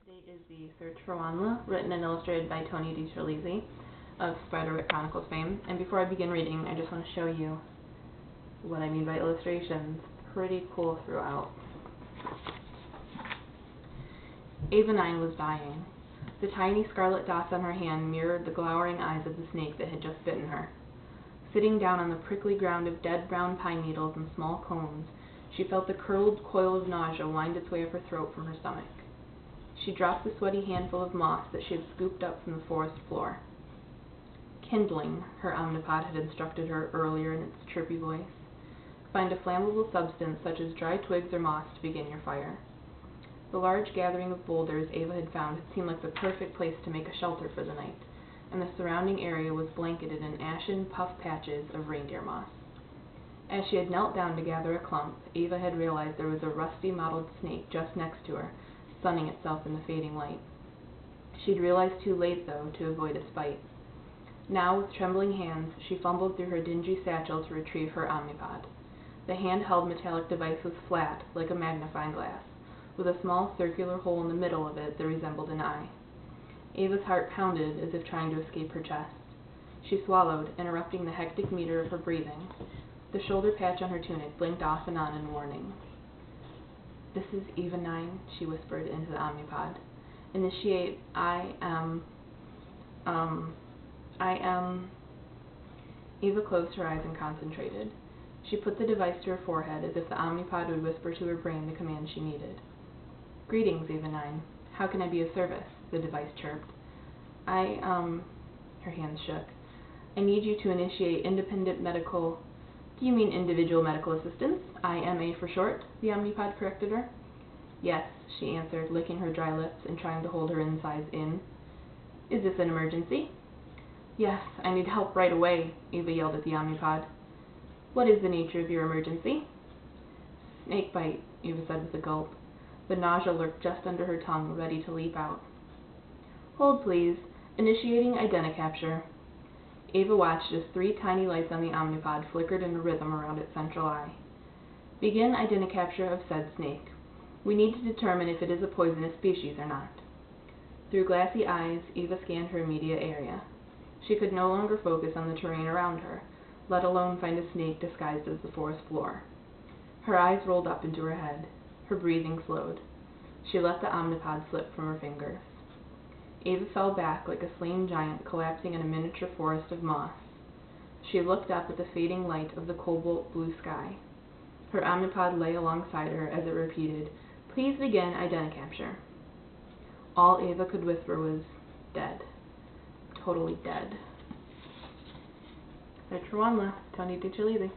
update is the Search for WondLa, written and illustrated by DiTerlizzi of Spiderwick Chronicles fame. And before I begin reading, I just want to show you what I mean by illustrations. Pretty cool throughout. Ava 9 was dying. The tiny scarlet dots on her hand mirrored the glowering eyes of the snake that had just bitten her. Sitting down on the prickly ground of dead brown pine needles and small cones, she felt the curled coil of nausea wind its way up her throat from her stomach. She dropped the sweaty handful of moss that she had scooped up from the forest floor. Kindling, her omnipod had instructed her earlier in its chirpy voice. Find a flammable substance such as dry twigs or moss to begin your fire. The large gathering of boulders Ava had found had seemed like the perfect place to make a shelter for the night, and the surrounding area was blanketed in ashen, puff patches of reindeer moss. As she had knelt down to gather a clump, Ava had realized there was a rusty mottled snake just next to her, sunning itself in the fading light. She'd realized too late, though, to avoid its bite. Now, with trembling hands, she fumbled through her dingy satchel to retrieve her omnipod. The handheld metallic device was flat, like a magnifying glass, with a small circular hole in the middle of it that resembled an eye. Ava's heart pounded as if trying to escape her chest. She swallowed, interrupting the hectic meter of her breathing. The shoulder patch on her tunic blinked off and on in warning. "This is Ava 9, she whispered into the omnipod. "Initiate, I am... Ava closed her eyes and concentrated. She put the device to her forehead as if the omnipod would whisper to her brain the command she needed. "Greetings, Ava 9. How can I be of service?" the device chirped. Her hands shook. "I need you to initiate independent medical..." "Do you mean individual medical assistance? IMA for short," the omnipod corrected her. "Yes," she answered, licking her dry lips and trying to hold her insides in. "Is this an emergency?" "Yes, I need help right away," Ava yelled at the omnipod. "What is the nature of your emergency?" "Snake bite," Ava said with a gulp. The nausea lurked just under her tongue, ready to leap out. "Hold, please. Initiating identicapture." Ava watched as 3 tiny lights on the omnipod flickered in a rhythm around its central eye. "Begin identicapture of said snake. We need to determine if it is a poisonous species or not." Through glassy eyes, Ava scanned her immediate area. She could no longer focus on the terrain around her, let alone find a snake disguised as the forest floor. Her eyes rolled up into her head. Her breathing slowed. She let the omnipod slip from her fingers. Ava fell back like a slain giant collapsing in a miniature forest of moss. She looked up at the fading light of the cobalt blue sky. Her omnipod lay alongside her as it repeated, "Please begin identicapture." All Ava could whisper was, "Dead. Totally dead." Search for WondLa, DiTerlizzi.